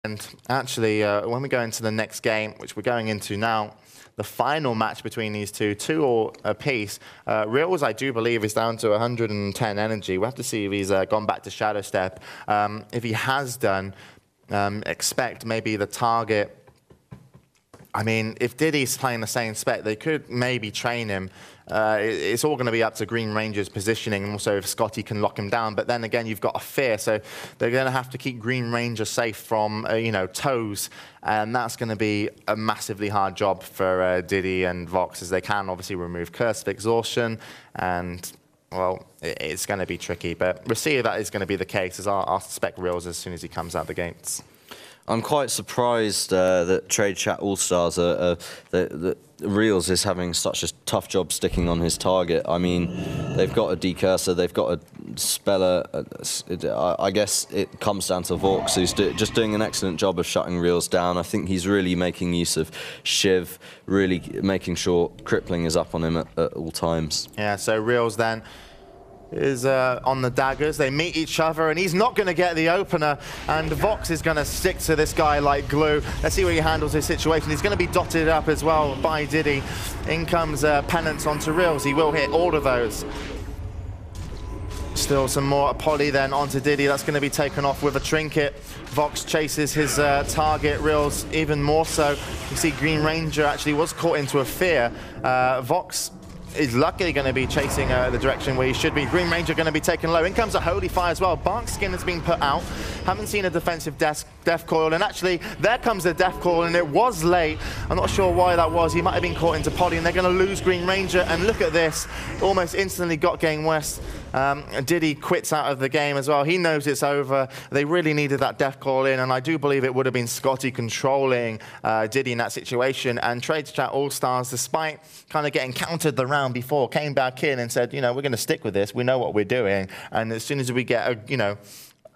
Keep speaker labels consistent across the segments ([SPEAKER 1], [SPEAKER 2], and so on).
[SPEAKER 1] And actually, when we go into the next game, which we're going into now, the final match between these two all apiece, Reels, I do believe, is down to 110 energy. We'll have to see if he's gone back to Shadow Step. If he has done, expect maybe the target. I mean, if Diddy's playing the same spec, they could maybe train him. It's all going to be up to Green Ranger's positioning, and also if Scotty can lock him down. But then again, you've got a fear, so they're going to have to keep Green Ranger safe from, toes, and that's going to be a massively hard job for Diddy and Vox, as they can obviously remove Curse of Exhaustion, and well, it's going to be tricky. But we'll see if that is going to be the case, as I'll suspect Reels as soon as he comes out the gates.
[SPEAKER 2] I'm quite surprised that Trade Chat All-Stars, that Reels is having such a tough job sticking on his target. I mean, they've got a Decursor, they've got a Speller. I guess it comes down to Vox, who's just doing an excellent job of shutting Reels down. I think he's really making use of Shiv, really making sure Crippling is up on him at all times.
[SPEAKER 1] Yeah, so Reels then is on the daggers. They meet each other, and he's not going to get the opener, and Vox is going to stick to this guy like glue. Let's see where he handles his situation. He's going to be dotted up as well by Diddy. In comes Penance onto Reels. He will hit all of those. Still some more Poly then onto Diddy. That's going to be taken off with a trinket. Vox chases his target, Reels even more so. You see Green Ranger actually was caught into a fear. Vox is luckily going to be chasing the direction where he should be. Green Ranger going to be taken low. In comes a Holy Fire as well. Bark Skin has been put out. Haven't seen a defensive Death Coil, and actually there comes the Death Coil, and it was late. I'm not sure why that was. He might have been caught into Poly, and they're going to lose Green Ranger. And look at this, almost instantly GotGame West. Diddy quits out of the game as well. He knows it's over. They really needed that Death Call in, and I do believe it would have been Scotty controlling Diddy in that situation. And Trade Chat All-Stars, despite kind of getting countered the round before, came back in and said, we're going to stick with this. We know what we're doing. And as soon as we get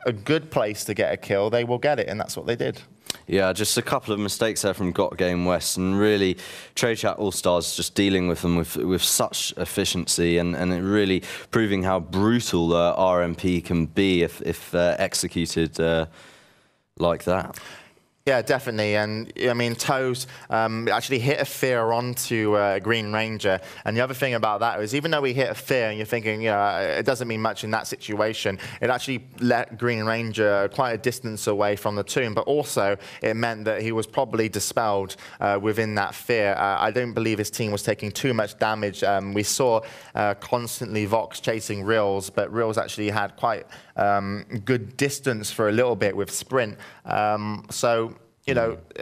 [SPEAKER 1] a good place to get a kill, they will get it, and that's what they did.
[SPEAKER 2] Yeah, just a couple of mistakes there from GotGame West, and really Trade Chat All-Stars just dealing with them with such efficiency, and it really proving how brutal RMP can be if executed like that.
[SPEAKER 1] Yeah, definitely. And I mean, Toes actually hit a fear onto Green Ranger. And the other thing about that is, even though he hit a fear, and you're thinking, it doesn't mean much in that situation, it actually let Green Ranger quite a distance away from the tomb. But also, it meant that he was probably dispelled within that fear. I don't believe his team was taking too much damage. We saw constantly Vox chasing Reels, but Reels actually had quite good distance for a little bit with Sprint. So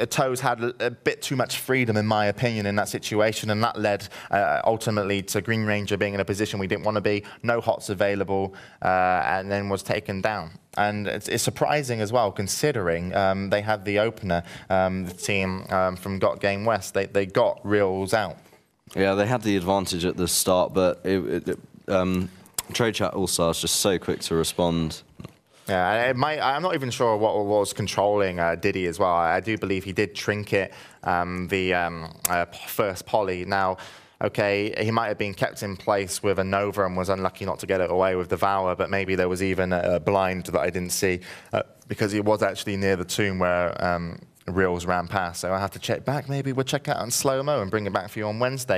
[SPEAKER 1] Toes had a bit too much freedom, in my opinion, in that situation, and that led ultimately to Green Ranger being in a position we didn't want to be, no HOTS available, and then was taken down. And it's surprising as well, considering they had the opener, the team from GotGame West. They got Reels out.
[SPEAKER 2] Yeah, they had the advantage at the start, but Trade Chat All-Stars just so quick to respond.
[SPEAKER 1] Yeah, I'm not even sure what was controlling Diddy as well. I do believe he did trinket the first Poly. Now, okay, he might have been kept in place with a Nova and was unlucky not to get it away with Devour, but maybe there was even a blind that I didn't see because he was actually near the tomb where Reels ran past. So I have to check back. Maybe we'll check out on slow-mo and bring it back for you on Wednesday.